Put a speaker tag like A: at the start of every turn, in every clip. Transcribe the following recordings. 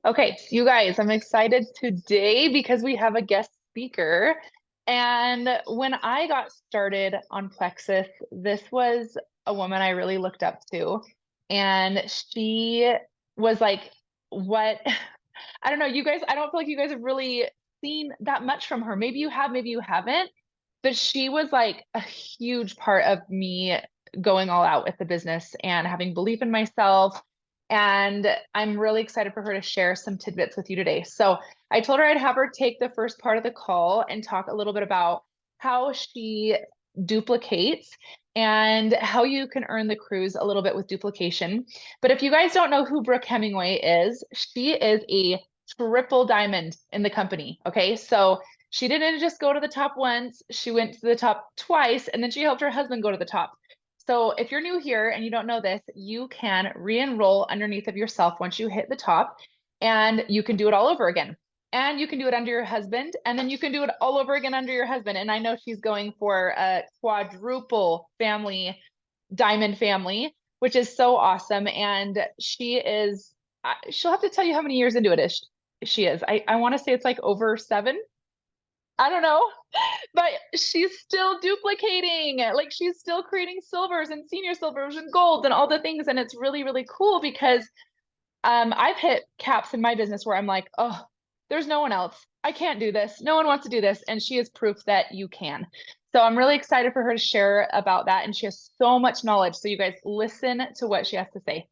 A: Okay, so you guys, I'm excited today because we have a guest speaker. And when I got started on Plexus, this was a woman I really looked up to. And she was like, what? I don't know, you guys, I don't feel like you guys have really seen that much from her. Maybe you have, maybe you haven't. But she was like a huge part of me going all out with the business and having belief in myself. And I'm really excited for her to share some tidbits with you today. So I told her I'd have her take the first part of the call and talk a little bit about how she duplicates and how you can earn the cruise a little bit with duplication. But if you guys don't know who Brooke Hemingway is, she is a triple diamond in the company. Okay. So she didn't just go to the top once, she went to the top twice, and then she helped her husband go to the top. So if you're new here and you don't know this, you can re-enroll underneath of yourself once you hit the top, and you can do it all over again. And you can do it under your husband, and then you can do it all over again under your husband. And I know she's going for a quadruple family, diamond family, which is so awesome. And she is, she'll have to tell you how many years into it is she is. I want to say it's like over 7. I don't know, but she's still duplicating. Like she's still creating silvers and senior silvers and golds and all the things. And it's really, really cool because I've hit caps in my business where I'm like, oh, there's no one else. I can't do this. No one wants to do this. And she is proof that you can. So I'm really excited for her to share about that. And she has so much knowledge. So you guys listen to what she has to say.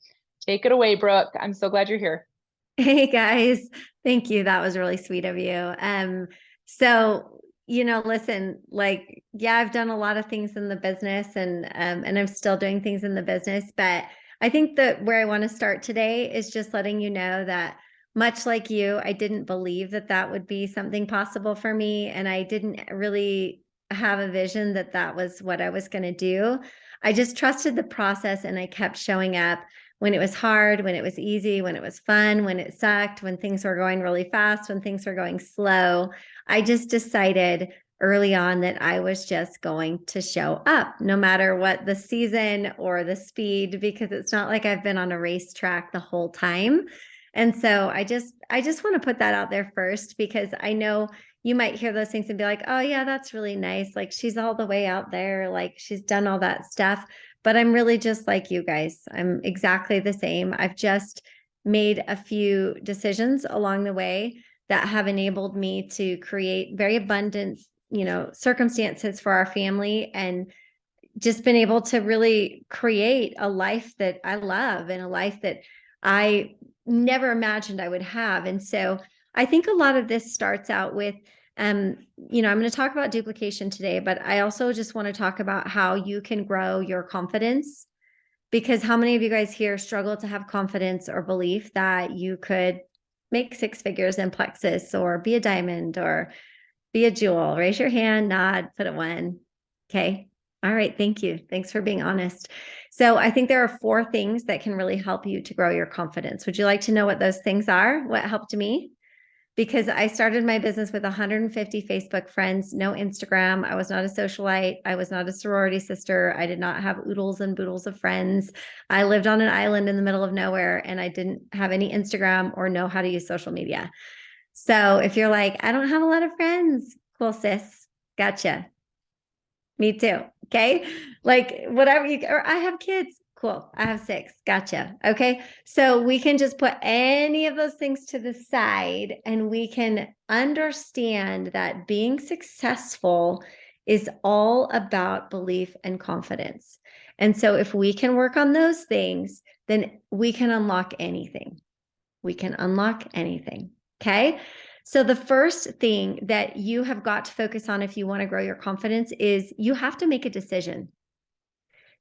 A: Take it away, Brooke. I'm so glad you're here.
B: Hey guys, thank you. That was really sweet of you. So listen, like, yeah, I've done a lot of things in the business and I'm still doing things in the business, but I think that where I want to start today is just letting you know that much like you, I didn't believe that that would be something possible for me, and I didn't really have a vision that that was what I was going to do. I just trusted the process and I kept showing up when it was hard, when it was easy, when it was fun, when it sucked, when things were going really fast, when things were going slow. I just decided early on that I was just going to show up no matter what the season or the speed, because it's not like I've been on a racetrack the whole time. And so I just want to put that out there first, because I know you might hear those things and be like, oh yeah, that's really nice. Like she's all the way out there. Like she's done all that stuff. But I'm really just like you guys. I'm exactly the same. I've just made a few decisions along the way that have enabled me to create very abundant, circumstances for our family, and just been able to really create a life that I love and a life that I never imagined I would have. And so I think a lot of this starts out with, I'm going to talk about duplication today, but I also just want to talk about how you can grow your confidence, because how many of you guys here struggle to have confidence or belief that you could make 6 figures in Plexus or be a diamond or be a jewel? Raise your hand, nod, put a 1. Okay. All right. Thank you. Thanks for being honest. So I think there are 4 things that can really help you to grow your confidence. Would you like to know what those things are? What helped me? Because I started my business with 150 Facebook friends, no Instagram. I was not a socialite. I was not a sorority sister. I did not have oodles and boodles of friends. I lived on an island in the middle of nowhere, and I didn't have any Instagram or know how to use social media. So if you're like, I don't have a lot of friends, cool, sis. Gotcha. Me too. Okay. Like whatever you, or I have kids. Cool. I have 6. Gotcha. Okay. So we can just put any of those things to the side, and we can understand that being successful is all about belief and confidence. And so if we can work on those things, then we can unlock anything. We can unlock anything. Okay. So the first thing that you have got to focus on if you want to grow your confidence is you have to make a decision.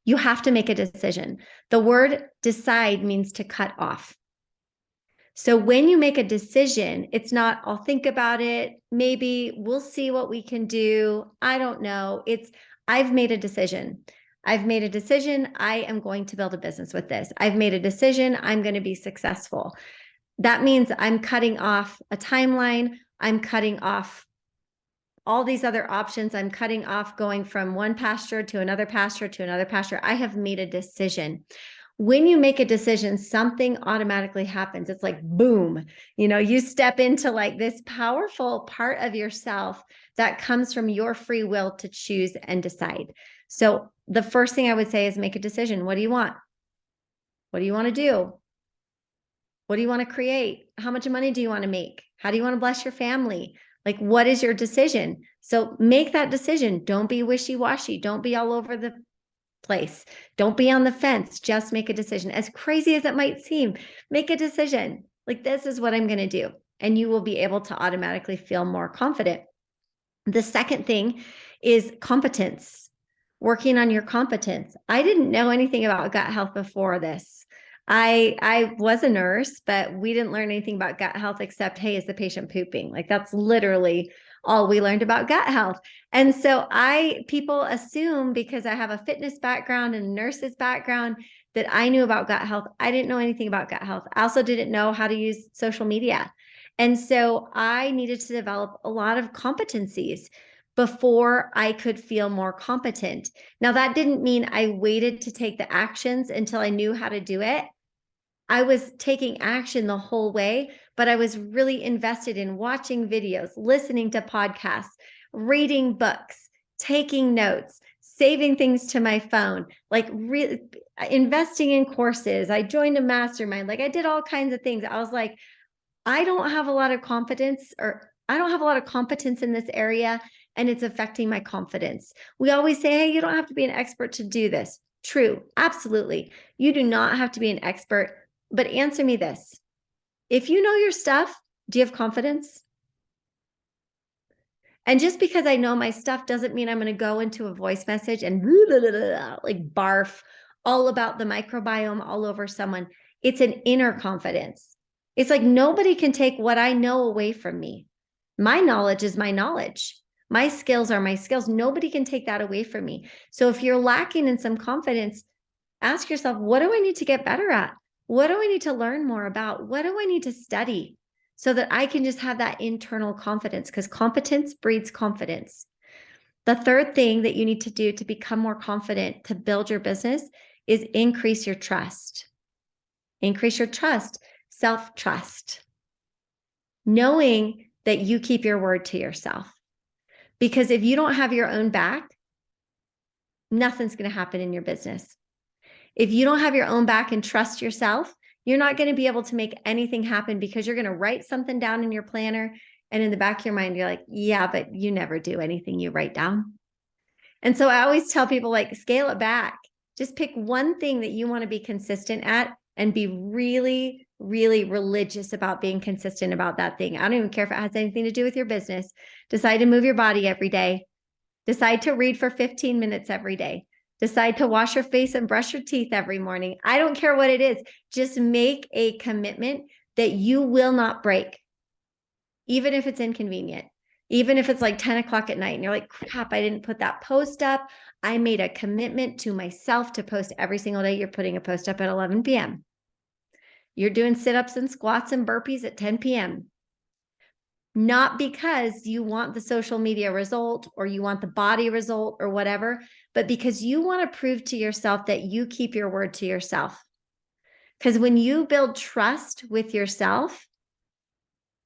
B: You have to make a decision. The word decide means to cut off. So when you make a decision, it's not, I'll think about it. Maybe we'll see what we can do. I don't know. It's, I've made a decision. I've made a decision. I am going to build a business with this. I've made a decision. I'm going to be successful. That means I'm cutting off a timeline. I'm cutting off all these other options. I'm cutting off going from one pasture to another pasture to another pasture. I have made a decision. When you make a decision, something automatically happens. It's like, boom, you step into like this powerful part of yourself that comes from your free will to choose and decide. So the first thing I would say is make a decision. What do you want? What do you want to do? What do you want to create? How much money do you want to make? How do you want to bless your family? Like, what is your decision? So make that decision. Don't be wishy-washy. Don't be all over the place. Don't be on the fence. Just make a decision. As crazy as it might seem, make a decision. Like, this is what I'm going to do. And you will be able to automatically feel more confident. The second thing is competence, working on your competence. I didn't know anything about gut health before this. I was a nurse, but we didn't learn anything about gut health except, hey, is the patient pooping? Like, that's literally all we learned about gut health. And so people assume because I have a fitness background and a nurse's background that I knew about gut health. I didn't know anything about gut health. I also didn't know how to use social media. And so I needed to develop a lot of competencies before I could feel more competent. Now, that didn't mean I waited to take the actions until I knew how to do it. I was taking action the whole way, but I was really invested in watching videos, listening to podcasts, reading books, taking notes, saving things to my phone, like really investing in courses. I joined a mastermind. Like, I did all kinds of things. I was like, I don't have a lot of confidence, or I don't have a lot of competence in this area, and it's affecting my confidence. We always say, hey, you don't have to be an expert to do this. True, absolutely. You do not have to be an expert, but answer me this. If you know your stuff, do you have confidence? And just because I know my stuff doesn't mean I'm going to go into a voice message and like barf all about the microbiome all over someone. It's an inner confidence. It's like nobody can take what I know away from me. My knowledge is my knowledge. My skills are my skills. Nobody can take that away from me. So if you're lacking in some confidence, ask yourself, what do I need to get better at? What do I need to learn more about? What do I need to study so that I can just have that internal confidence? Because competence breeds confidence. The third thing that you need to do to become more confident to build your business is increase your trust. Increase your trust, self-trust, knowing that you keep your word to yourself. Because if you don't have your own back, nothing's going to happen in your business. If you don't have your own back and trust yourself, you're not going to be able to make anything happen, because you're going to write something down in your planner, and in the back of your mind, you're like, yeah, but you never do anything you write down. And so I always tell people, like, scale it back. Just pick one thing that you want to be consistent at and be really, really religious about being consistent about that thing. I don't even care if it has anything to do with your business. Decide to move your body every day. Decide to read for 15 minutes every day. Decide to wash your face and brush your teeth every morning. I don't care what it is. Just make a commitment that you will not break, even if it's inconvenient, even if it's like 10 o'clock at night and you're like, crap, I didn't put that post up. I made a commitment to myself to post every single day. You're putting a post up at 11 p.m. You're doing sit-ups and squats and burpees at 10 p.m. Not because you want the social media result or you want the body result or whatever, but because you want to prove to yourself that you keep your word to yourself. Because when you build trust with yourself,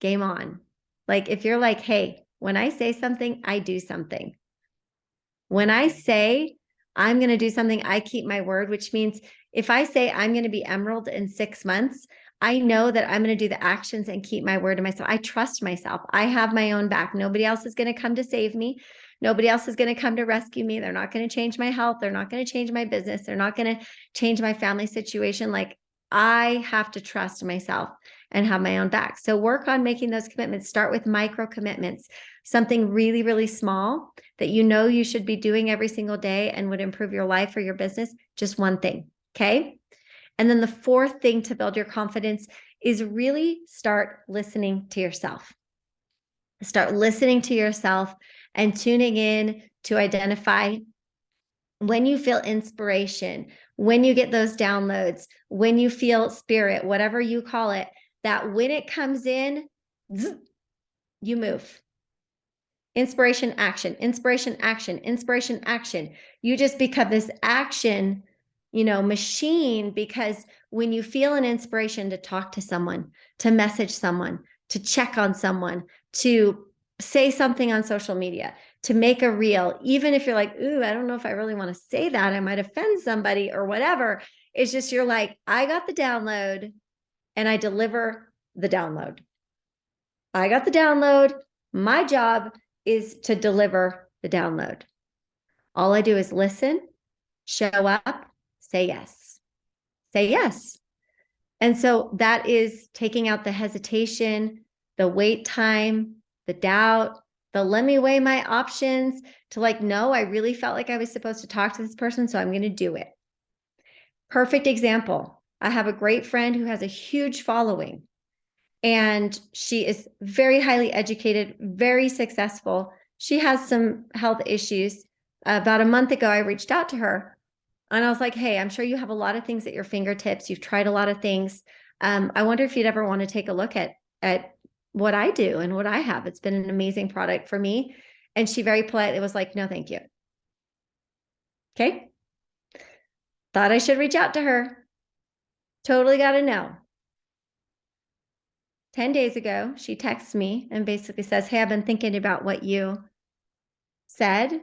B: game on. Like, if you're like, hey, when I say something, I do something. When I say I'm going to do something, I keep my word, which means if I say I'm going to be Emerald in 6 months, I know that I'm going to do the actions and keep my word to myself. I trust myself. I have my own back. Nobody else is going to come to save me. Nobody else is going to come to rescue me. They're not going to change my health. They're not going to change my business. They're not going to change my family situation. Like, I have to trust myself and have my own back. So work on making those commitments. Start with micro commitments, something really, really small that you know you should be doing every single day and would improve your life or your business. Just one thing. Okay. And then the fourth thing to build your confidence is really start listening to yourself. Start listening to yourself and tuning in to identify when you feel inspiration, when you get those downloads, when you feel spirit, whatever you call it, that when it comes in, you move. Inspiration, action, inspiration, action, inspiration, action. You just become this action machine, because when you feel an inspiration to talk to someone, to message someone, to check on someone, to say something on social media, to make a reel, even if you're like, ooh, I don't know if I really want to say that, I might offend somebody or whatever. It's just, you're like, I got the download and I deliver the download. I got the download. My job is to deliver the download. All I do is listen, show up, say yes. Say yes. And so that is taking out the hesitation, the wait time, the doubt, the let me weigh my options, to like, no, I really felt like I was supposed to talk to this person, so I'm going to do it. Perfect example. I have a great friend who has a huge following, and she is very highly educated, very successful. She has some health issues. About a month ago, I reached out to her and I was like, hey, I'm sure you have a lot of things at your fingertips. You've tried a lot of things. I wonder if you'd ever want to take a look at what I do and what I have. It's been an amazing product for me. And she very politely was like, no, thank you. Okay. Thought I should reach out to her. Totally got to know. 10 days ago, she texts me and basically says, hey, I've been thinking about what you said.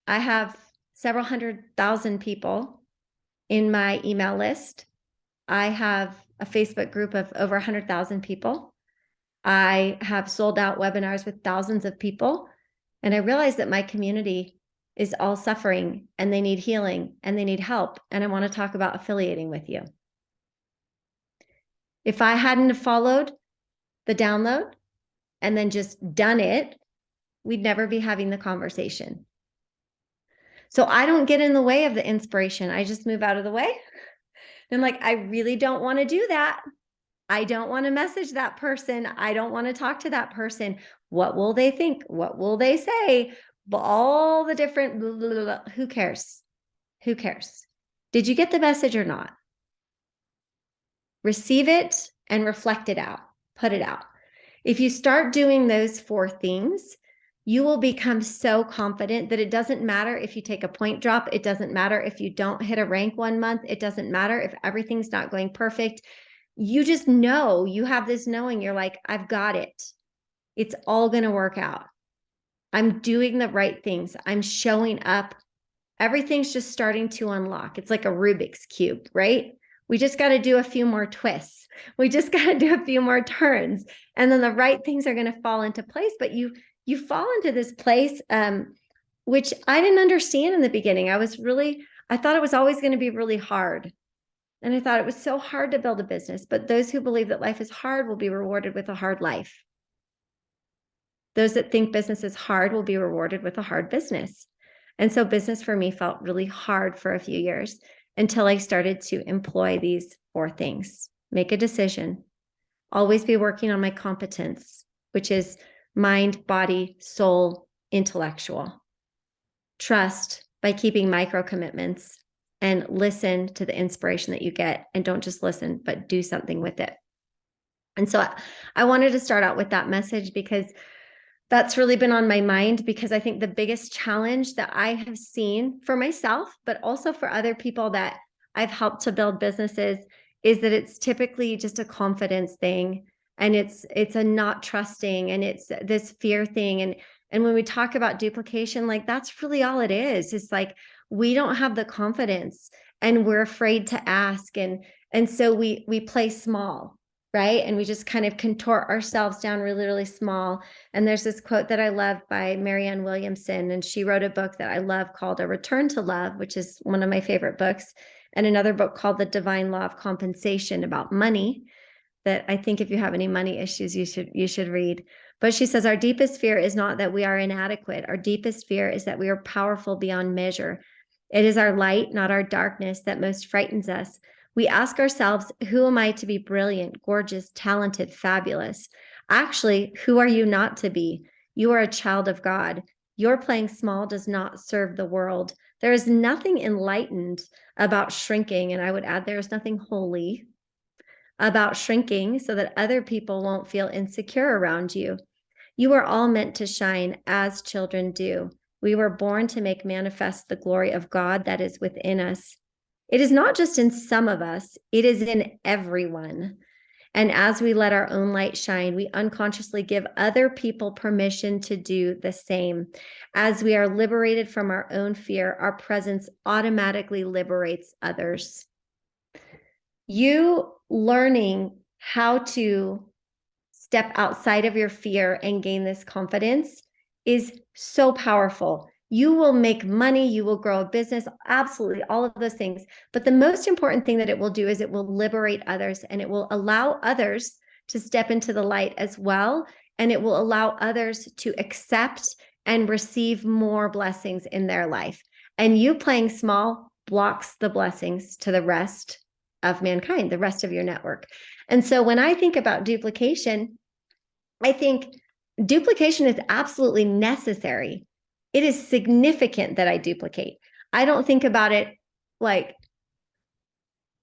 B: I have several 100,000 people in my email list. I have a Facebook group of over 100,000 people. I have sold out webinars with thousands of people. And I realize that my community is all suffering and they need healing and they need help. And I want to talk about affiliating with you. If I hadn't have followed the download and then just done it, we'd never be having the conversation. So I don't get in the way of the inspiration. I just move out of the way. And like, I really don't want to do that. I don't want to message that person. I don't want to talk to that person. What will they think? What will they say? But all the different, blah, blah, blah, blah. Who cares? Who cares? Did you get the message or not? Receive it and reflect it out. Put it out. If you start doing those 4 things, you will become so confident that it doesn't matter if you take a point drop. It doesn't matter if you don't hit a rank one month. It doesn't matter if everything's not going perfect. You just know, you have this knowing, you're like, I've got it. It's all going to work out. I'm doing the right things. I'm showing up. Everything's just starting to unlock. It's like a Rubik's Cube, right? We just got to do a few more twists. We just got to do a few more turns. And then the right things are going to fall into place. But you fall into this place, which I didn't understand in the beginning. I thought it was always going to be really hard. And I thought it was so hard to build a business, but those who believe that life is hard will be rewarded with a hard life. Those that think business is hard will be rewarded with a hard business. And so business for me felt really hard for a few years until I started to employ these 4 things. Make a decision. Always be working on my competence, which is mind, body, soul, intellectual. Trust by keeping micro commitments. And listen to the inspiration that you get, and don't just listen, but do something with it. And so I wanted to start out with that message because that's really been on my mind, because I think the biggest challenge that I have seen for myself, but also for other people that I've helped to build businesses, is that it's typically just a confidence thing, and it's a not trusting, and it's this fear thing. And when we talk about duplication, like that's really all it is. It's like, we don't have the confidence and we're afraid to ask. And so we play small, right? And we just kind of contort ourselves down really, really small. And there's this quote that I love by Marianne Williamson, and she wrote a book that I love called A Return to Love, which is one of my favorite books, and another book called The Divine Law of Compensation about money, that I think if you have any money issues, you should read. But she says, our deepest fear is not that we are inadequate. Our deepest fear is that we are powerful beyond measure. It is our light, not our darkness, that most frightens us. We ask ourselves, who am I to be brilliant, gorgeous, talented, fabulous? Actually, who are you not to be? You are a child of God. Your playing small does not serve the world. There is nothing enlightened about shrinking, and I would add there is nothing holy about shrinking so that other people won't feel insecure around you. You are all meant to shine as children do. We were born to make manifest the glory of God that is within us. It is not just in some of us, it is in everyone. And as we let our own light shine, we unconsciously give other people permission to do the same. As we are liberated from our own fear, our presence automatically liberates others. You learning how to step outside of your fear and gain this confidence is so powerful. You will make money, you will grow a business, absolutely, all of those things. But the most important thing that it will do is it will liberate others, and it will allow others to step into the light as well. And it will allow others to accept and receive more blessings in their life. And you playing small blocks the blessings to the rest of mankind, the rest of your network. And so when I think about duplication, I think duplication is absolutely necessary. It is significant that I duplicate. I don't think about it like,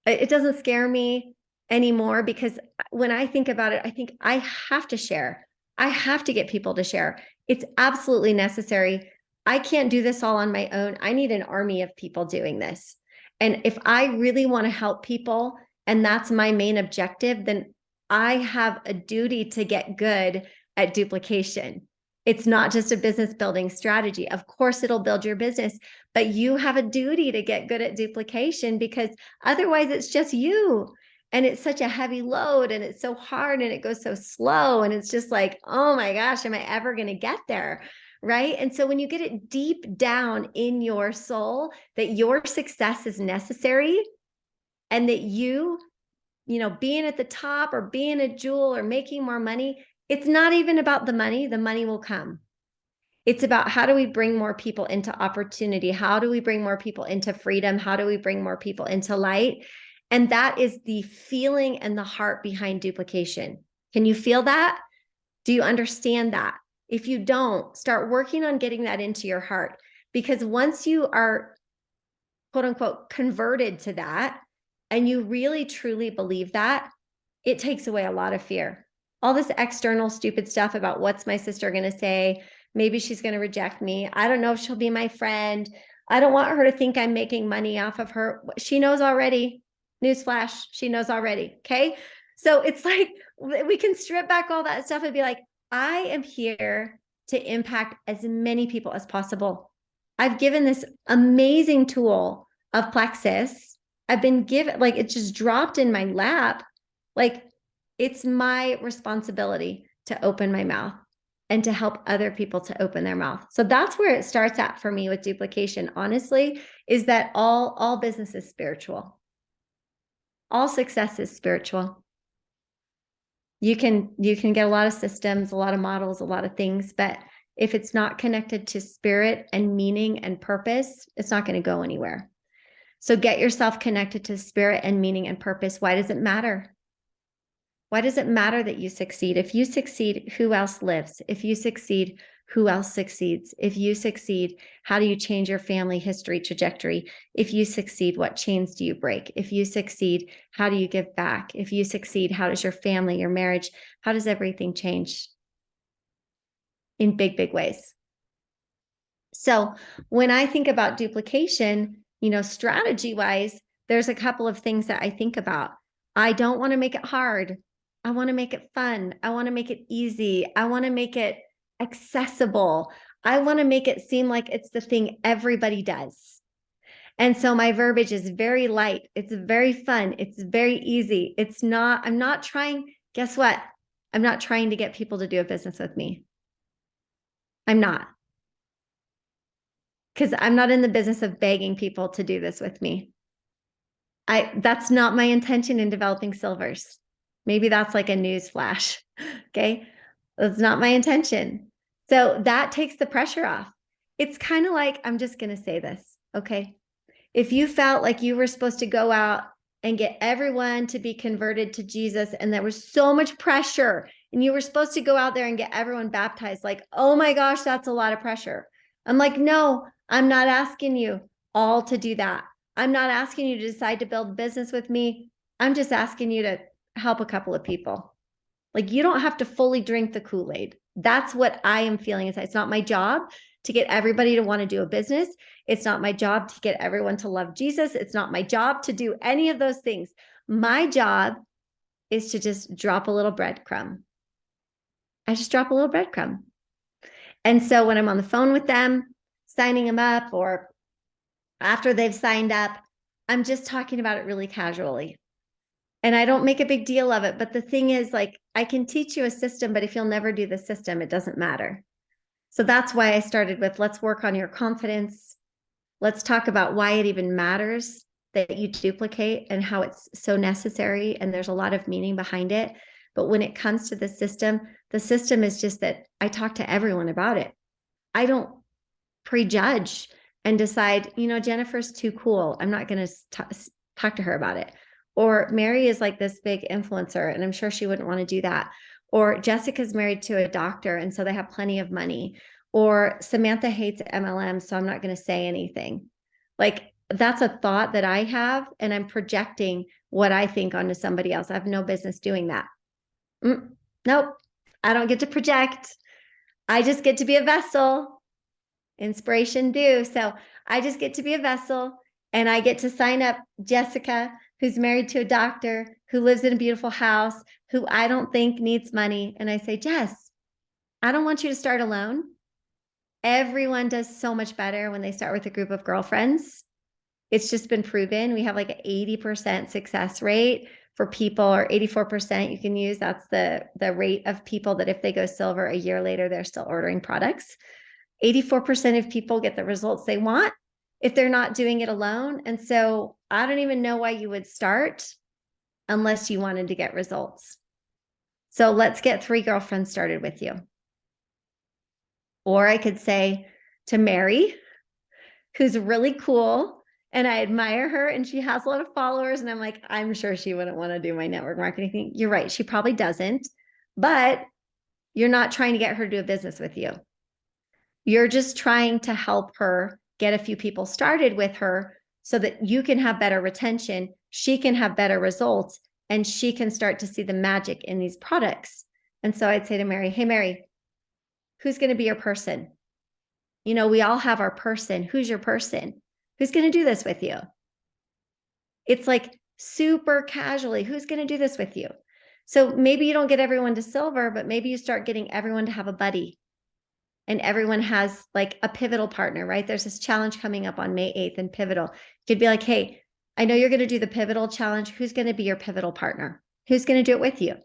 B: it doesn't scare me anymore, because when I think about it, I think I have to share. I have to get people to share. It's absolutely necessary. I can't do this all on my own. I need an army of people doing this. And if I really want to help people, and that's my main objective, then I have a duty to get good at duplication. It's not just a business building strategy. Of course, it'll build your business, but you have a duty to get good at duplication, because otherwise it's just you. And it's such a heavy load, and it's so hard, and it goes so slow. And it's just like, oh my gosh, am I ever going to get there? Right. And so when you get it deep down in your soul that your success is necessary, and that you know, being at the top or being a jewel or making more money, it's not even about the money. The money will come. It's about, how do we bring more people into opportunity? How do we bring more people into freedom? How do we bring more people into light? And that is the feeling and the heart behind duplication. Can you feel that? Do you understand that? If you don't, start working on getting that into your heart, because once you are, quote unquote, converted to that, and you really truly believe that, it takes away a lot of fear. All this external stupid stuff about, what's my sister going to say? Maybe she's going to reject me. I don't know if she'll be my friend. I don't want her to think I'm making money off of her. She knows already. Newsflash, she knows already. Okay. So it's like, we can strip back all that stuff and be like, I am here to impact as many people as possible. I've given this amazing tool of Plexus. I've been given, like, it just dropped in my lap. Like, it's my responsibility to open my mouth and to help other people to open their mouth. So that's where it starts at for me with duplication, honestly, is that all business is spiritual. All success is spiritual. You can get a lot of systems, a lot of models, a lot of things, but if it's not connected to spirit and meaning and purpose, it's not going to go anywhere. So get yourself connected to spirit and meaning and purpose. Why does it matter? Why does it matter that you succeed? If you succeed, who else lives? If you succeed, who else succeeds? If you succeed, how do you change your family history trajectory? If you succeed, what chains do you break? If you succeed, how do you give back? If you succeed, how does your family, your marriage, how does everything change? In big, big ways. So when I think about duplication, you know, strategy wise, there's a couple of things that I think about. I don't want to make it hard. I want to make it fun. I want to make it easy. I want to make it accessible. I want to make it seem like it's the thing everybody does. And so my verbiage is very light. It's very fun. It's very easy. I'm not trying, guess what? I'm not trying to get people to do a business with me. I'm not. Because I'm not in the business of begging people to do this with me. That's not my intention in developing silvers. Maybe that's like a news flash. Okay. That's not my intention. So that takes the pressure off. It's kind of like, I'm just going to say this. Okay. If you felt like you were supposed to go out and get everyone to be converted to Jesus, and there was so much pressure, and you were supposed to go out there and get everyone baptized, like, oh my gosh, that's a lot of pressure. I'm like, no, I'm not asking you all to do that. I'm not asking you to decide to build business with me. I'm just asking you to help a couple of people. Like, you don't have to fully drink the Kool-Aid. That's what I am feeling inside. It's not my job to get everybody to want to do a business. It's not my job to get everyone to love Jesus. It's not my job to do any of those things. My job is to just drop a little breadcrumb. I just drop a little breadcrumb. And so when I'm on the phone with them, signing them up, or after they've signed up, I'm just talking about it really casually. And I don't make a big deal of it. But the thing is, like, I can teach you a system, but if you'll never do the system, it doesn't matter. So that's why I started with, let's work on your confidence. Let's talk about why it even matters that you duplicate and how it's so necessary. And there's a lot of meaning behind it. But when it comes to the system is just that I talk to everyone about it. I don't prejudge and decide, Jennifer's too cool. I'm not going to talk to her about it. Or Mary is like this big influencer, and I'm sure she wouldn't want to do that. Or Jessica's married to a doctor, and so they have plenty of money. Or Samantha hates MLM, so I'm not going to say anything. Like, that's a thought that I have, and I'm projecting what I think onto somebody else. I have no business doing that. Nope, I don't get to project. I just get to be a vessel. Inspiration do. So I just get to be a vessel, and I get to sign up Jessica, who's married to a doctor, who lives in a beautiful house, who I don't think needs money. And I say, Jess, I don't want you to start alone. Everyone does so much better when they start with a group of girlfriends. It's just been proven. We have like an 80% success rate for people, or 84% you can use. That's the rate of people that if they go silver a year later, they're still ordering products. 84% of people get the results they want if they're not doing it alone. And so I don't even know why you would start unless you wanted to get results. So let's get 3 girlfriends started with you. Or I could say to Mary, who's really cool, and I admire her, and she has a lot of followers, and I'm like, I'm sure she wouldn't want to do my network marketing thing. You're right, she probably doesn't, but you're not trying to get her to do a business with you. You're just trying to help her get a few people started with her so that you can have better retention, she can have better results, and she can start to see the magic in these products. And so I'd say to Mary, hey, Mary, who's going to be your person? We all have our person. Who's your person? Who's going to do this with you? It's like super casually, who's going to do this with you? So maybe you don't get everyone to silver, but maybe you start getting everyone to have a buddy. And everyone has like a pivotal partner, right? There's this challenge coming up on May 8th in Pivotal. You could be like, hey, I know you're going to do the Pivotal challenge. Who's going to be your pivotal partner? Who's going to do it with you?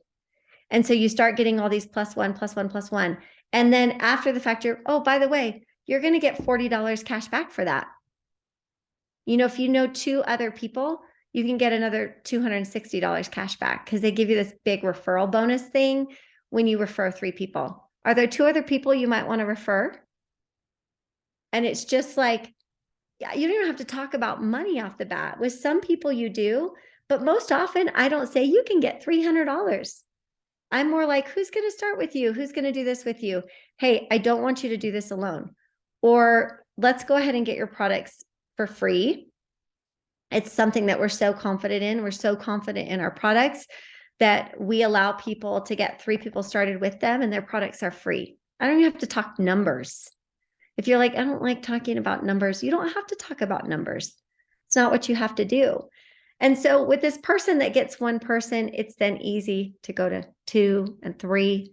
B: And so you start getting all these plus one, plus one, plus one. And then after the fact, oh, by the way, you're going to get $40 cash back for that. If you know 2 other people, you can get another $260 cash back because they give you this big referral bonus thing when you refer 3 people. Are there 2 other people you might want to refer? And it's just like, yeah, you don't even have to talk about money off the bat. With some people you do, but most often I don't say you can get $300. I'm more like, who's going to start with you? Who's going to do this with you? Hey, I don't want you to do this alone. Or let's go ahead and get your products for free. It's something that we're so confident in. We're so confident in our products that we allow people to get 3 people started with them, and their products are free. I don't even have to talk numbers. If you're like, I don't like talking about numbers, you don't have to talk about numbers. It's not what you have to do. And so with this person that gets 1 person, it's then easy to go to 2 and 3.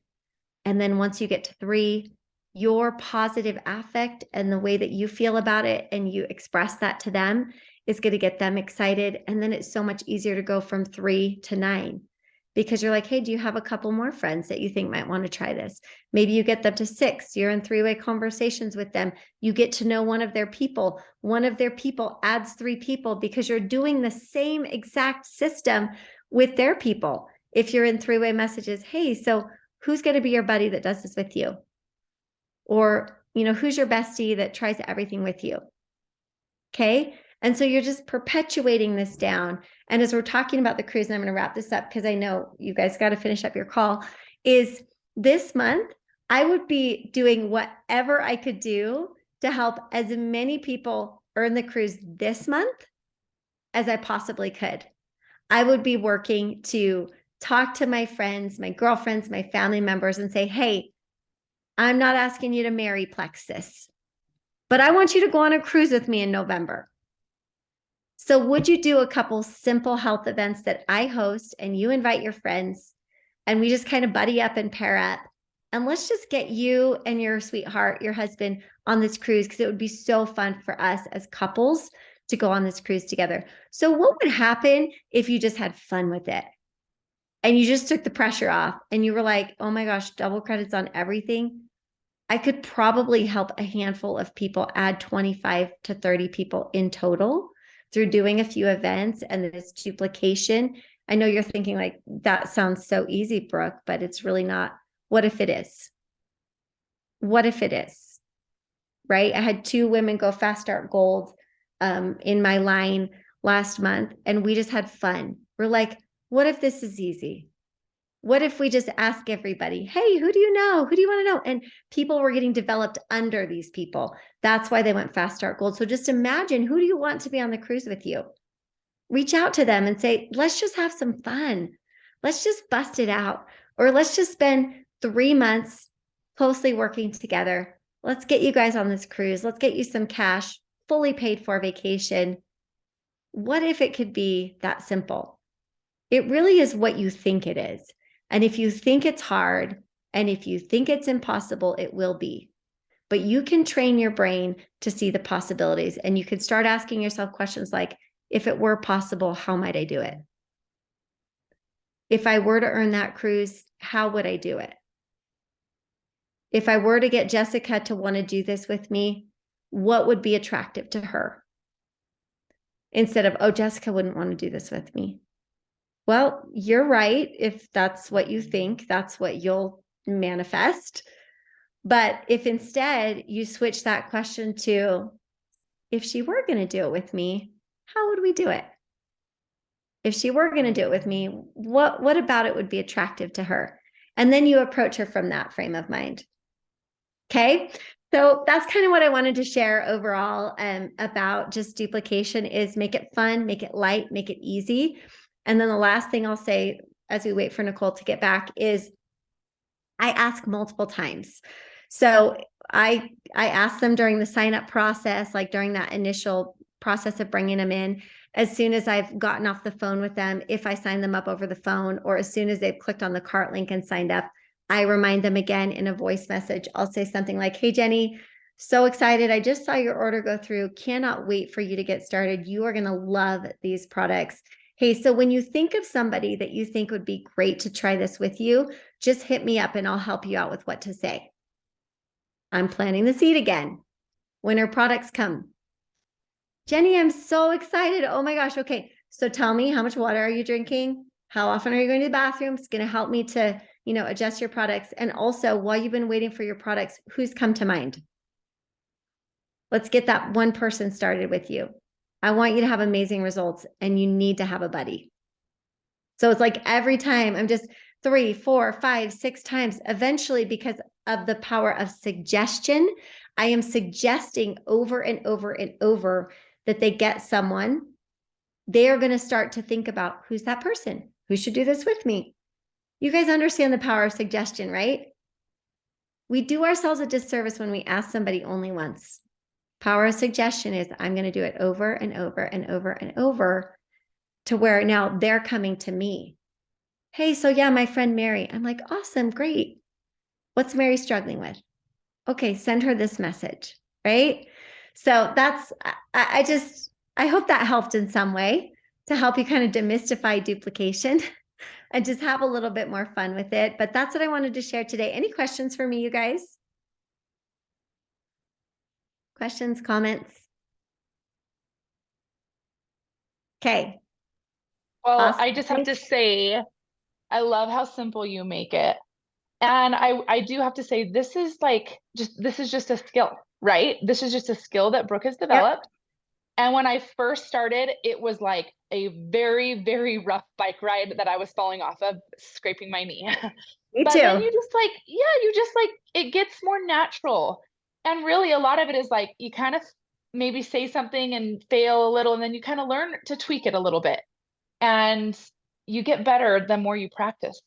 B: And then once you get to 3, your positive affect and the way that you feel about it and you express that to them is going to get them excited. And then it's so much easier to go from 3 to 9. Because you're like, hey, do you have a couple more friends that you think might want to try this? Maybe you get them to 6. You're in 3-way conversations with them. You get to know one of their people. One of their people adds 3 people because you're doing the same exact system with their people. If you're in 3-way messages, hey, so who's going to be your buddy that does this with you? Or, who's your bestie that tries everything with you? Okay. And so you're just perpetuating this down. And as we're talking about the cruise, and I'm going to wrap this up because I know you guys got to finish up your call, is this month, I would be doing whatever I could do to help as many people earn the cruise this month as I possibly could. I would be working to talk to my friends, my girlfriends, my family members, and say, hey, I'm not asking you to marry Plexus. but I want you to go on a cruise with me in November. So would you do a couple simple health events that I host and you invite your friends and we just kind of buddy up and pair up? And let's just get you and your sweetheart, your husband on this cruise because it would be so fun for us as couples to go on this cruise together. So what would happen if you just had fun with it? And you just took the pressure off and you were like, oh my gosh, double credits on everything. I could probably help a handful of people add 25 to 30 people in total through doing a few events and this duplication. I know you're thinking like, that sounds so easy, Brooke, but it's really not. What if it is? What if it is? Right? I had 2 women go fast start gold in my line last month, and we just had fun. We're like, what if this is easy? What if we just ask everybody, hey, who do you know? Who do you want to know? And people were getting developed under these people. That's why they went fast start gold. So just imagine, who do you want to be on the cruise with you? Reach out to them and say, let's just have some fun. Let's just bust it out. Or let's just spend 3 months closely working together. Let's get you guys on this cruise. Let's get you some cash, fully paid for vacation. What if it could be that simple? It really is what you think it is. And if you think it's hard and if you think it's impossible, it will be. But you can train your brain to see the possibilities, and you can start asking yourself questions like, if it were possible, how might I do it? If I were to earn that cruise, how would I do it? If I were to get Jessica to want to do this with me, what would be attractive to her? Instead of, oh, Jessica wouldn't want to do this with me. Well, you're right. If that's what you think, that's what you'll manifest. But if instead you switch that question to, if she were going to do it with me, how would we do it? If she were going to do it with me, what about it would be attractive to her? And then you approach her from that frame of mind. Okay. So that's kind of what I wanted to share overall about just duplication is make it fun, make it light, make it easy. And then the last thing I'll say as we wait for Nicole to get back is I ask multiple times. So I ask them during the sign up process, like during that initial process of bringing them in, as soon as I've gotten off the phone with them, if I sign them up over the phone, or as soon as they've clicked on the cart link and signed up, I remind them again in a voice message. I'll say something like, hey, Jenny, so excited. I just saw your order go through. Cannot wait for you to get started. You are going to love these products. Hey, so when you think of somebody that you think would be great to try this with you, just hit me up and I'll help you out with what to say. I'm planting the seed again. When her products come. Jenny, I'm so excited. Oh my gosh. Okay. So tell me, how much water are you drinking? How often are you going to the bathroom? It's going to help me to, adjust your products. And also, while you've been waiting for your products, who's come to mind? Let's get that one person started with you. I want you to have amazing results, and you need to have a buddy. So it's like every time I'm just 3, 4, 5, 6 times. Eventually, because of the power of suggestion, I am suggesting over and over and over that they get someone. They are going to start to think about, who's that person? Who should do this with me? You guys understand the power of suggestion, right? We do ourselves a disservice when we ask somebody only once. Power of suggestion is, I'm going to do it over and over and over and over to where now they're coming to me. Hey, so yeah, my friend Mary. I'm like, awesome, great. What's Mary struggling with? Okay, send her this message, right? So that's, I hope that helped in some way to help you kind of demystify duplication and just have a little bit more fun with it. But that's what I wanted to share today. Any questions for me, you guys? Questions, comments? Okay.
A: Well,
B: Awesome.
A: I just have to say, I love how simple you make it. And I do have to say, this is just a skill, right? This is just a skill that Brooke has
B: Yep.
A: developed. And when I first started, it was like a very, very rough bike ride that I was falling off of, scraping my knee.
B: Me
A: But then
B: too.
A: it gets more natural. And really, a lot of it is like, you kind of maybe say something and fail a little, and then you kind of learn to tweak it a little bit. And you get better the more you practice.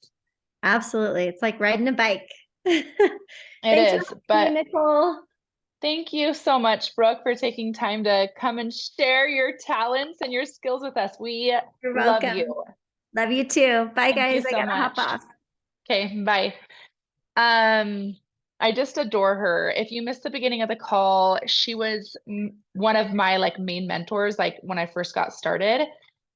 B: Absolutely. It's like riding a bike.
A: It
B: Thanks for
A: is,
B: having
A: but
B: me, Nicole.
A: Thank you so much, Brooke, for taking time to come and share your talents and your skills with us. We
B: You're
A: love
B: welcome.
A: you.
B: Love you too. Bye,
A: Thank you
B: guys. I
A: so
B: gotta hop
A: much.
B: off.
A: Okay, bye. Um, I just adore her. If you missed the beginning of the call, she was one of my like main mentors, like when I first got started.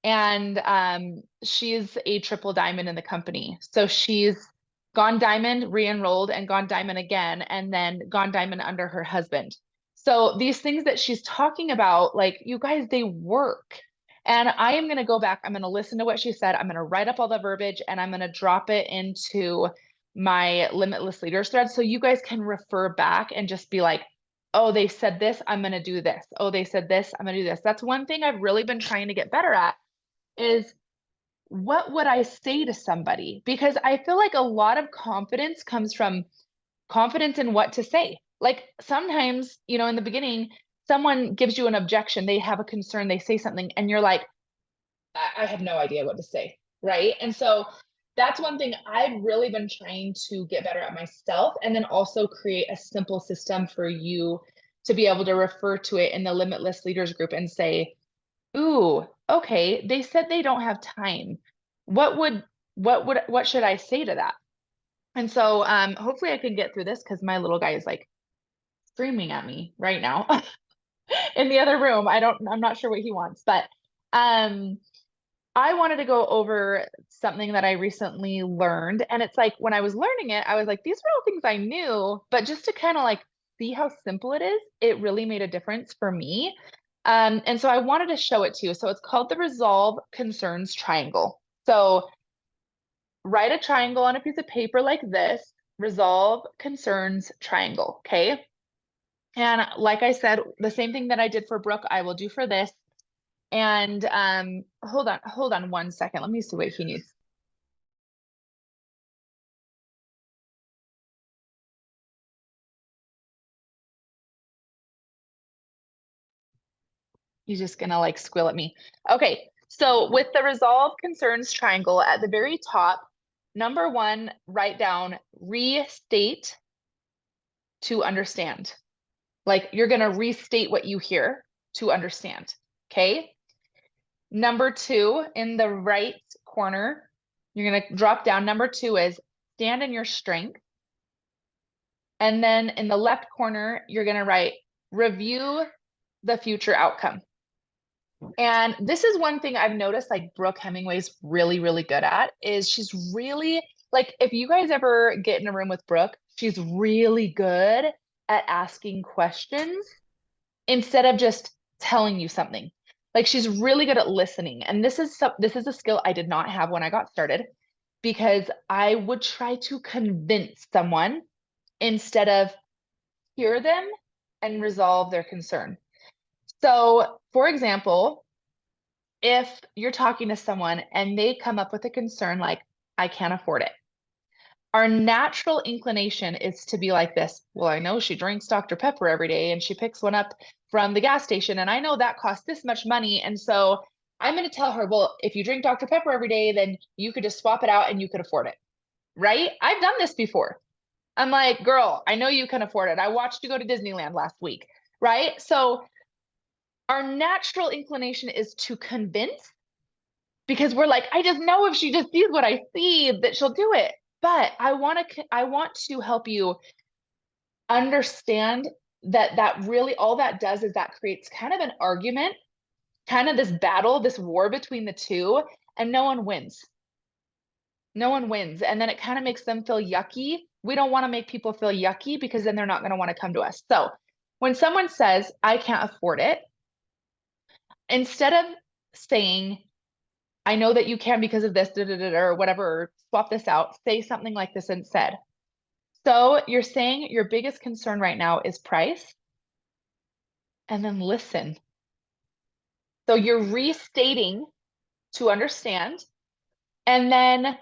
A: And she's a triple diamond in the company. So she's gone diamond, re-enrolled, and gone diamond again, and then gone diamond under her husband. So these things that she's talking about, like you guys, they work. And I am going to go back. I'm going to listen to what she said. I'm going to write up all the verbiage and I'm going to drop it into my Limitless Leaders thread so you guys can refer back and just be like, oh, they said this, I'm going to do this. Oh, they said this, I'm going to do this. That's one thing I've really been trying to get better at is what would I say to somebody? Because I feel like a lot of confidence comes from confidence in what to say. Like sometimes, in the beginning, someone gives you an objection, they have a concern, they say something, and you're like, I have no idea what to say. Right. And so that's one thing I've really been trying to get better at myself. And then also create a simple system for you to be able to refer to it in the Limitless Leaders group and say, ooh, okay, they said they don't have time. What should I say to that? And so hopefully I can get through this because my little guy is like screaming at me right now in the other room. I'm not sure what he wants, but um I wanted to go over something that I recently learned. And it's like when I was learning it, I was like, these are all things I knew, but just to kind of like see how simple it is, it really made a difference for me. And so I wanted to show it to you. So it's called the Resolve Concerns Triangle. So write a triangle on a piece of paper like this, Resolve Concerns Triangle. Okay. And like I said, the same thing that I did for Brooke, I will do for this. And hold on 1 second. Let me see what he needs. He's just gonna like squill at me. Okay, so with the resolve concerns triangle at the very top, number one, write down restate to understand. Like you're gonna restate what you hear to understand. Okay. Number two, in the right corner, you're gonna drop down. Number two is stand in your strength. And then in the left corner, you're gonna write review the future outcome. And this is one thing I've noticed like Brooke Hemingway's really, really good at is she's really like if you guys ever get in a room with Brooke, she's really good at asking questions instead of just telling you something. Like she's really good at listening. And this is a skill I did not have when I got started because I would try to convince someone instead of hear them and resolve their concern. So, for example, if you're talking to someone and they come up with a concern like, I can't afford it, our natural inclination is to be like this. Well, I know she drinks Dr. Pepper every day and she picks one up from the gas station, and I know that costs this much money. And so I'm going to tell her, well, if you drink Dr. Pepper every day, then you could just swap it out and you could afford it. Right? I've done this before. I'm like, girl, I know you can afford it. I watched you go to Disneyland last week. Right? So our natural inclination is to convince because we're like, I just know if she just sees what I see that she'll do it. But I want to help you understand that really all that does is that creates kind of an argument, kind of this battle, this war between the two, and no one wins. No one wins. And then it kind of makes them feel yucky. We don't want to make people feel yucky because then they're not going to want to come to us. So when someone says, I can't afford it, instead of saying, I know that you can because of this, or whatever, or swap this out, say something like this instead. So you're saying your biggest concern right now is price, and then listen. So you're restating to understand, and then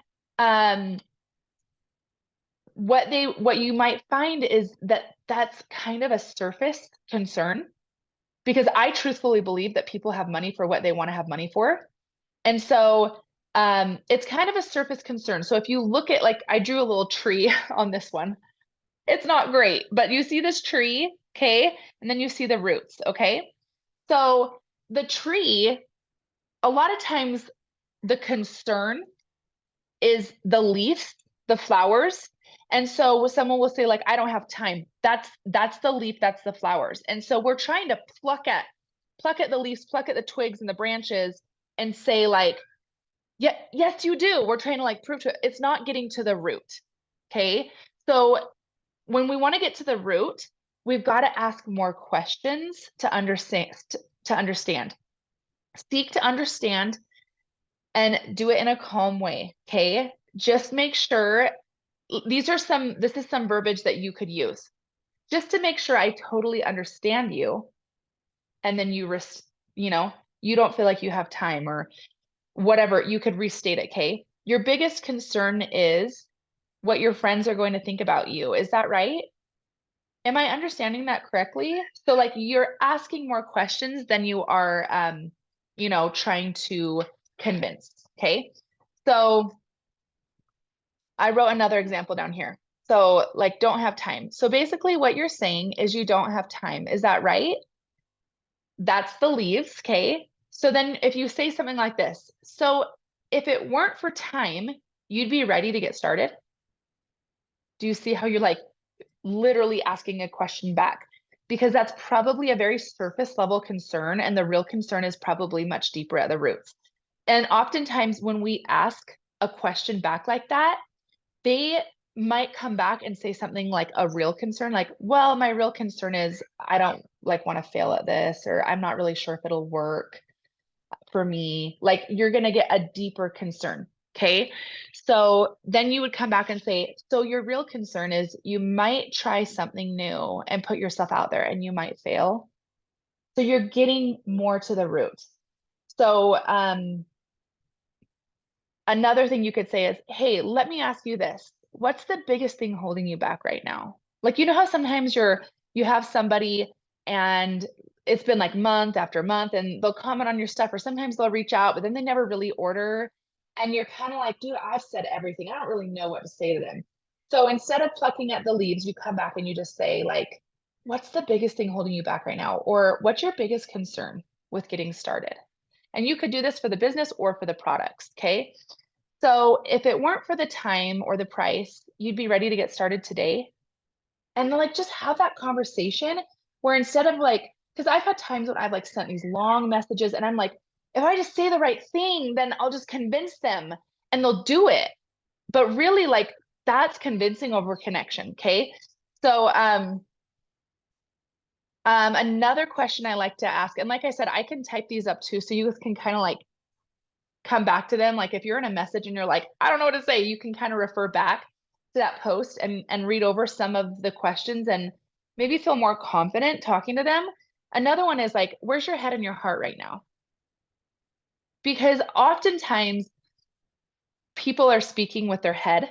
A: what you might find is that that's kind of a surface concern because I truthfully believe that people have money for what they want to have money for. And so it's kind of a surface concern. So if you look at like I drew a little tree on this one. It's not great, but you see this tree? Okay. And then you see the roots. Okay. So the tree, a lot of times the concern is the leaves, the flowers. And so someone will say like, I don't have time. That's the leaf, that's the flowers. And so we're trying to pluck at the leaves, pluck at the twigs and the branches and say like, yeah, yes, you do. We're trying to like prove to it. It's not getting to the root. Okay. So when we want to get to the root, we've got to ask more questions to understand. Seek to understand and do it in a calm way. Okay. Just make sure this is some verbiage that you could use just to make sure I totally understand you. And then you know, you don't feel like you have time or whatever, you could restate it. Okay. Your biggest concern is what your friends are going to think about you. Is that right? Am I understanding that correctly? So like you're asking more questions than you are, you know, trying to convince. Okay. So I wrote another example down here. So like don't have time. So basically what you're saying is you don't have time. Is that right? That's the leaves. Okay. So then if you say something like this, so if it weren't for time, you'd be ready to get started. Do you see how you're like literally asking a question back? Because that's probably a very surface level concern, and the real concern is probably much deeper at the roots. And oftentimes, when we ask a question back like that, they might come back and say something like a real concern, like, well, my real concern is I don't like want to fail at this, or I'm not really sure if it'll work for me. Like you're going to get a deeper concern. Okay. So then you would come back and say, so your real concern is you might try something new and put yourself out there and you might fail. So you're getting more to the root. So another thing you could say is, hey, let me ask you this. What's the biggest thing holding you back right now? Like, you know how sometimes you have somebody and it's been like month after month and they'll comment on your stuff, or sometimes they'll reach out, but then they never really order. And you're kind of like, dude, I've said everything. I don't really know what to say to them. So instead of plucking at the leaves, you come back and you just say, like, what's the biggest thing holding you back right now? Or what's your biggest concern with getting started? And you could do this for the business or for the products. Okay. So if it weren't for the time or the price, you'd be ready to get started today. And like just have that conversation where instead of like, because I've had times when I've like sent these long messages and I'm like, if I just say the right thing, then I'll just convince them and they'll do it. But really, like that's convincing over connection. Okay. So another question I like to ask, and like I said, I can type these up too, so you can kind of like come back to them. Like if you're in a message and you're like, I don't know what to say, you can kind of refer back to that post and read over some of the questions and maybe feel more confident talking to them. Another one is like, where's your head and your heart right now? Because oftentimes people are speaking with their head.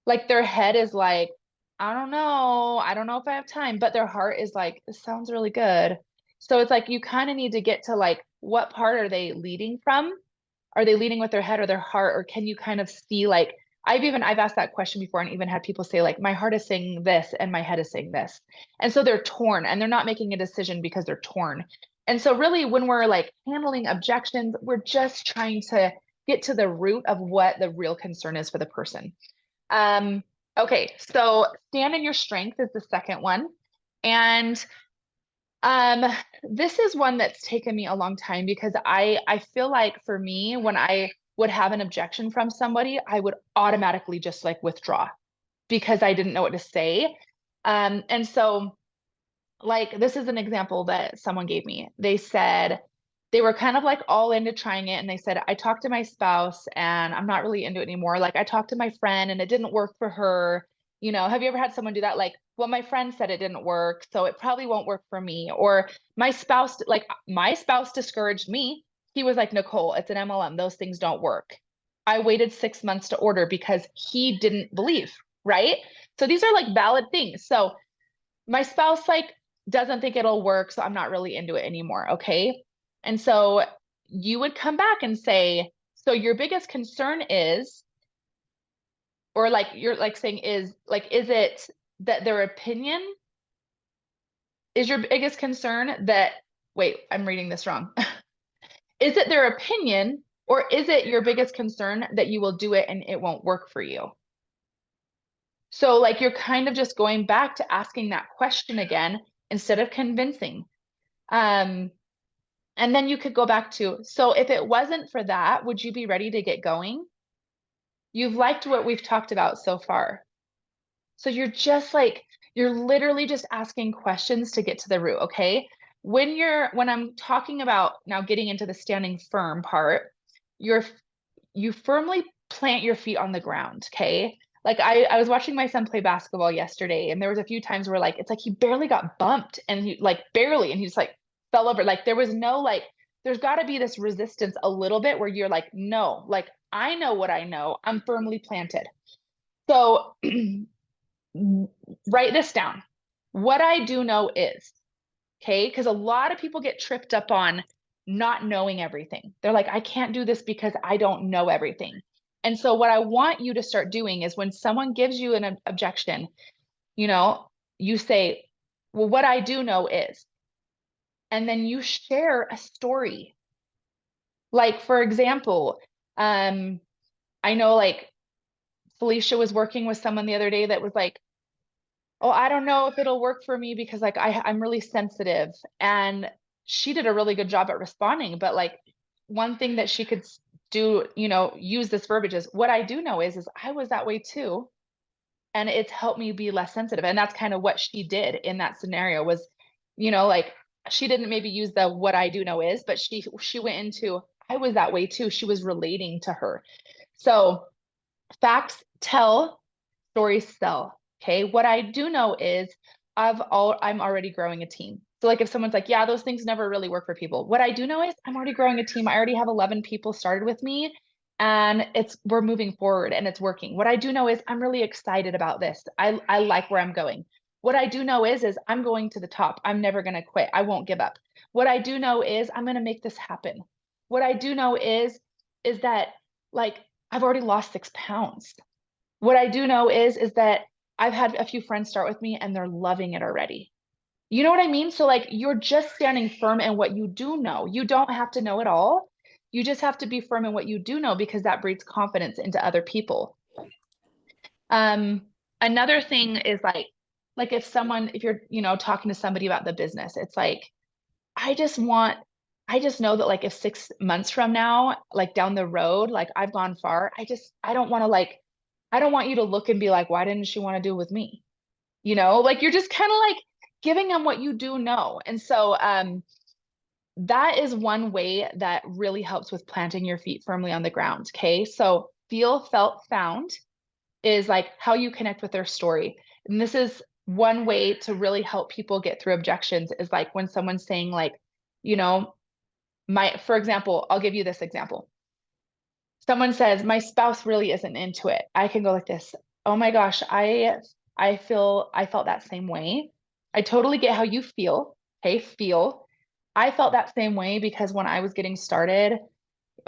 A: Like their head is like, I don't know. I don't know if I have time, but their heart is like, this sounds really good. So it's like you kind of need to get to like, what part are they leading from? Are they leading with their head or their heart? Or can you kind of see like, I've asked that question before and even had people say like, my heart is saying this and my head is saying this. And so they're torn and they're not making a decision because they're torn. And so really when we're like handling objections, we're just trying to get to the root of what the real concern is for the person. Okay, so stand in your strength is the second one. And um, this is one that's taken me a long time because I feel like for me, when I would have an objection from somebody, I would automatically just like withdraw because I didn't know what to say. And so like this is an example that someone gave me. They said they were kind of like all into trying it and they said, I talked to my spouse and I'm not really into it anymore. Like I talked to my friend and it didn't work for her. You know, have you ever had someone do that? Like, well, my friend said it didn't work, so it probably won't work for me. Or my spouse discouraged me. He was like, Nicole, it's an MLM. Those things don't work. I waited 6 months to order because he didn't believe, right? So these are like valid things. So my spouse like doesn't think it'll work, so I'm not really into it anymore. Okay. And so you would come back and say, so your biggest concern is, or like you're like saying is like, is it that their opinion Is your biggest concern that, wait, I'm reading this wrong. Is it their opinion, or is it your biggest concern that you will do it and it won't work for you? So like you're kind of just going back to asking that question again instead of convincing. Um, and then you could go back to, so if it wasn't for that, would you be ready to get going? You've liked what we've talked about so far. So you're just like, you're literally just asking questions to get to the root, okay? When I'm talking about now getting into the standing firm part, you firmly plant your feet on the ground, okay? Like I was watching my son play basketball yesterday, and there was a few times where like it's like he barely got bumped and he like barely and he just like fell over. Like there was no like there's got to be this resistance a little bit where you're like, no, like I know what I know. I'm firmly planted. So write this down. What I do know is, okay, because a lot of people get tripped up on not knowing everything. They're like, I can't do this because I don't know everything. And so, what I want you to start doing is when someone gives you an objection, you know, you say, well, what I do know is, and then you share a story. Like, for example, I know like Felicia was working with someone the other day that was like, oh, I don't know if it'll work for me because like I'm really sensitive. And she did a really good job at responding. But like one thing that she could do, use this verbiage is what I do know is I was that way too. And it's helped me be less sensitive. And that's kind of what she did in that scenario was, like she didn't maybe use the what I do know is, but she went into I was that way too. She was relating to her. So facts tell, stories sell. Okay. What I do know is I'm already growing a team. So like if someone's like, yeah, those things never really work for people. What I do know is I'm already growing a team. I already have 11 people started with me and we're moving forward and it's working. What I do know is I'm really excited about this. I like where I'm going. What I do know is I'm going to the top. I'm never going to quit. I won't give up. What I do know is I'm going to make this happen. What I do know is that like I've already lost 6 pounds. What I do know is that I've had a few friends start with me and they're loving it already. You know what I mean? So like you're just standing firm in what you do know. You don't have to know it all. You just have to be firm in what you do know because that breeds confidence into other people. Um, Another thing is like if you're, talking to somebody about the business, it's like I just want I just know that like if 6 months from now, like down the road, like I've gone far, I don't want to like I don't want you to look and be like, why didn't she want to do it with me? Like you're just kind of like giving them what you do know. And so that is one way that really helps with planting your feet firmly on the ground. Okay. So feel, felt, found is like how you connect with their story. And this is one way to really help people get through objections is like when someone's saying like, you know, for example, I'll give you this example. Someone says, my spouse really isn't into it. I can go like this. Oh my gosh, I felt that same way. I totally get how you feel. Okay, feel. I felt that same way because when I was getting started,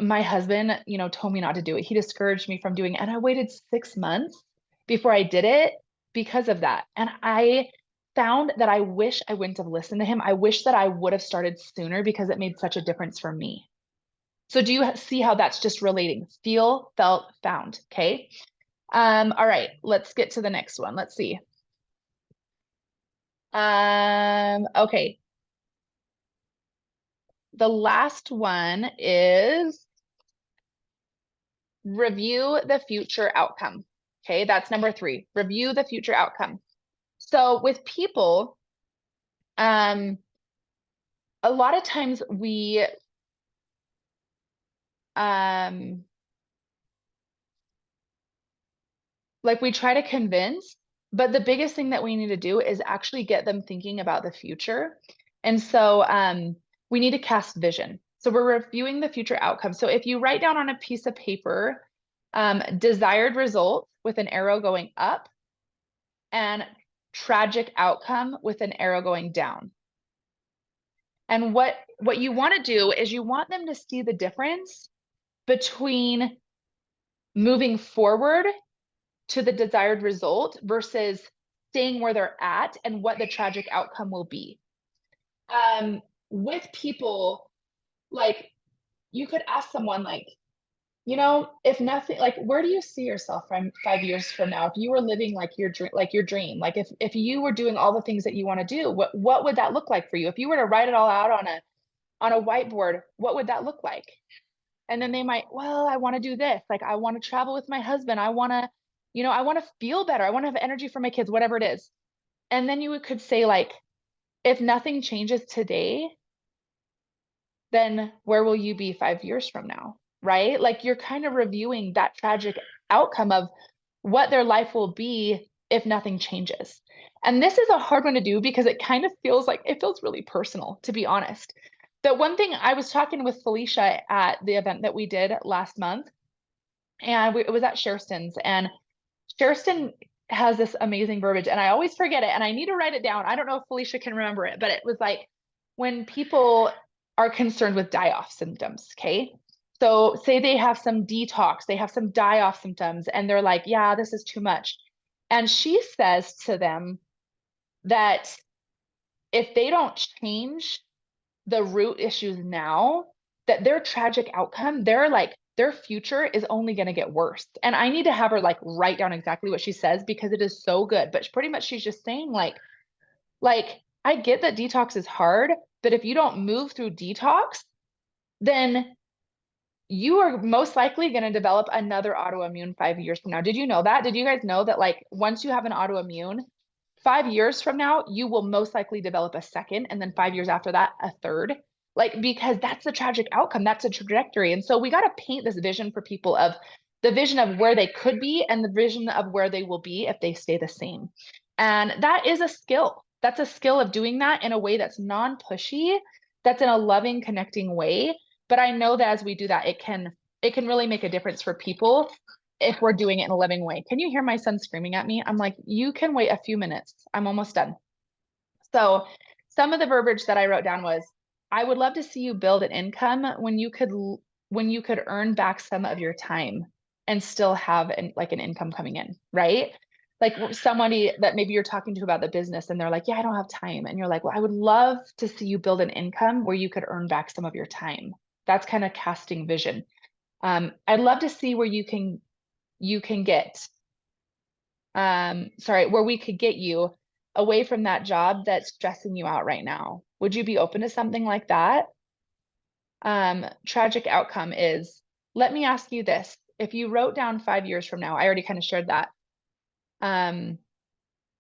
A: my husband, told me not to do it. He discouraged me from doing it. And I waited 6 months before I did it because of that. And I found that I wish I wouldn't have listened to him. I wish that I would have started sooner because it made such a difference for me. So do you see how that's just relating? Feel, felt, found. Okay. All right, let's get to the next one. Let's see. Okay. The last one is review the future outcome. Okay, that's number 3. Review the future outcome. So with people, a lot of times we like we try to convince, but the biggest thing that we need to do is actually get them thinking about the future. And so we need to cast vision. So we're reviewing the future outcome. So if you write down on a piece of paper, desired result with an arrow going up and tragic outcome with an arrow going down. And what you want to do is you want them to see the difference between moving forward to the desired result versus staying where they're at and what the tragic outcome will be. with people, like you could ask someone like, you know, if nothing, like, where do you see yourself from 5 years from now? If you were living like your dream, like if you were doing all the things that you want to do, what would that look like for you? If you were to write it all out on a whiteboard, what would that look like? And then they might, well, I want to do this. Like, I want to travel with my husband. I want to, I want to feel better. I want to have energy for my kids, whatever it is. And then you could say, like, if nothing changes today, then where will you be 5 years from now? Right? Like, you're kind of reviewing that tragic outcome of what their life will be if nothing changes. And this is a hard one to do because it kind of feels like it feels really personal, to be honest. The one thing I was talking with Felicia at the event that we did last month, and it was at Sherston's, and Sherston has this amazing verbiage, and I always forget it, and I need to write it down. I don't know if Felicia can remember it, but it was like when people are concerned with die-off symptoms, okay? So say they have some detox, they have some die-off symptoms, and they're like, yeah, this is too much. And she says to them that if they don't change the root issues now, that their tragic outcome, their future is only going to get worse. And I need to have her like write down exactly what she says because it is so good. But pretty much she's just saying like I get that detox is hard, but if you don't move through detox, then you are most likely going to develop another autoimmune 5 years from now. Did you know that? Did you guys know that like once you have an autoimmune, 5 years from now, you will most likely develop a second, and then 5 years after that, a third? Like, because that's the tragic outcome, that's a trajectory. And so we got to paint this vision for people of the vision of where they could be and the vision of where they will be if they stay the same. And that is a skill. That's a skill of doing that in a way that's non-pushy, that's in a loving, connecting way. But I know that as we do that, it can really make a difference for people if we're doing it in a living way. Can you hear my son screaming at me? I'm like, you can wait a few minutes. I'm almost done. So some of the verbiage that I wrote down was, I would love to see you build an income when you could earn back some of your time and still have like an income coming in, right? Like somebody that maybe you're talking to about the business and they're like, yeah, I don't have time. And you're like, well, I would love to see you build an income where you could earn back some of your time. That's kind of casting vision. I'd love to see where you can get sorry, where we could get you away from that job that's stressing you out right now. Would you be open to something like that? Tragic outcome is, let me ask you this. If you wrote down 5 years from now, I already kind of shared that.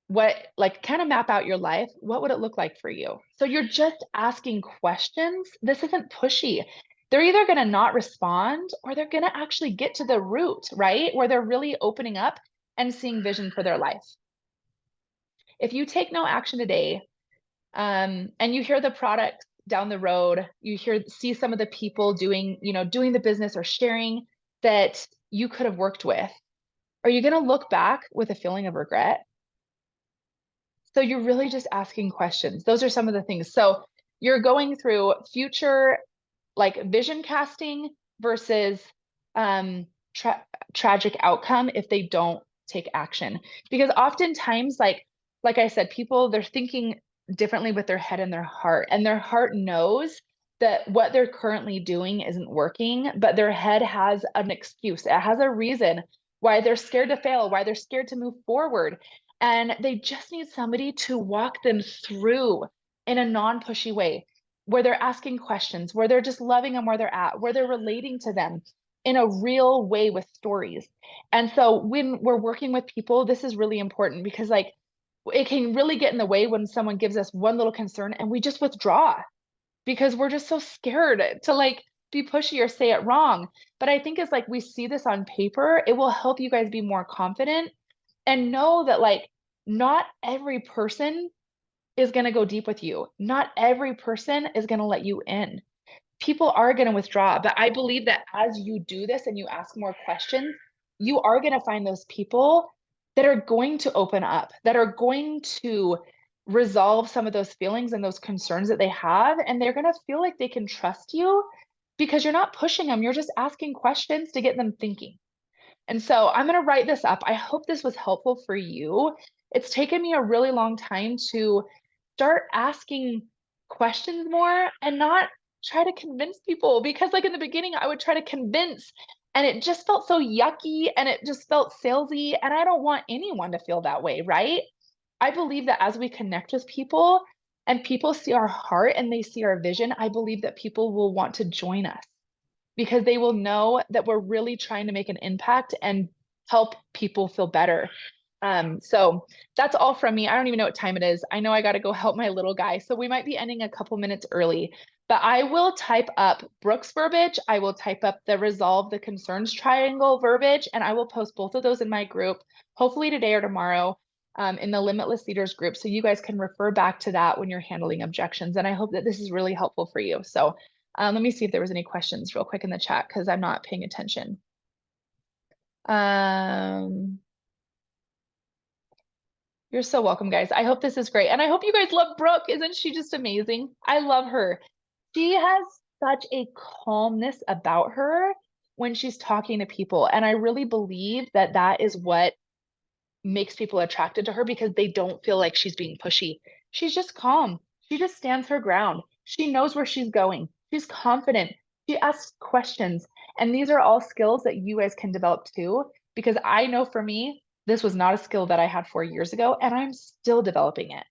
A: What, like, kind of map out your life, what would it look like for you? So you're just asking questions. This isn't pushy. They're either going to not respond or they're going to actually get to the root, right? Where they're really opening up and seeing vision for their life. If you take no action today, and you hear the product down the road, see some of the people doing the business or sharing that you could have worked with, are you going to look back with a feeling of regret? So you're really just asking questions. Those are some of the things. So you're going through future, like vision casting versus tragic outcome if they don't take action. Because oftentimes, like I said, people, they're thinking differently with their head and their heart knows that what they're currently doing isn't working, but their head has an excuse. It has a reason why they're scared to fail, why they're scared to move forward. And they just need somebody to walk them through in a non-pushy way, where they're asking questions, where they're just loving them where they're at, where they're relating to them in a real way with stories. And so when we're working with people, this is really important because like it can really get in the way when someone gives us one little concern and we just withdraw because we're just so scared to like be pushy or say it wrong. But I think it's like we see this on paper, it will help you guys be more confident and know that like not every person is going to go deep with you. Not every person is going to let you in. People are going to withdraw, but I believe that as you do this and you ask more questions, you are going to find those people that are going to open up, that are going to resolve some of those feelings and those concerns that they have. And they're going to feel like they can trust you because you're not pushing them. You're just asking questions to get them thinking. And so I'm going to write this up. I hope this was helpful for you. It's taken me a really long time to start asking questions more and not try to convince people. Because like in the beginning, I would try to convince and it just felt so yucky and it just felt salesy. And I don't want anyone to feel that way, right? I believe that as we connect with people and people see our heart and they see our vision, I believe that people will want to join us because they will know that we're really trying to make an impact and help people feel better. So that's all from me. I don't even know what time it is. I know I got to go help my little guy. So we might be ending a couple minutes early, but I will type up Brookes verbiage. I will type up the resolve the concerns triangle verbiage, and I will post both of those in my group, hopefully today or tomorrow, in the Limitless Leaders group. So you guys can refer back to that when you're handling objections. And I hope that this is really helpful for you. So let me see if there was any questions real quick in the chat because I'm not paying attention. You're so welcome, guys. I hope this is great. And I hope you guys love Brooke. Isn't she just amazing? I love her. She has such a calmness about her when she's talking to people. And I really believe that that is what makes people attracted to her because they don't feel like she's being pushy. She's just calm. She just stands her ground. She knows where she's going. She's confident. She asks questions. And these are all skills that you guys can develop too, because I know for me, this was not a skill that I had 4 years ago, and I'm still developing it.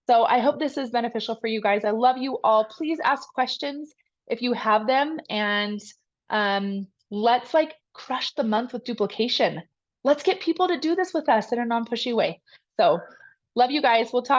A: So I hope this is beneficial for you guys. I love you all. Please ask questions if you have them. And let's like crush the month with duplication. Let's get people to do this with us in a non-pushy way. So love you guys. We'll talk.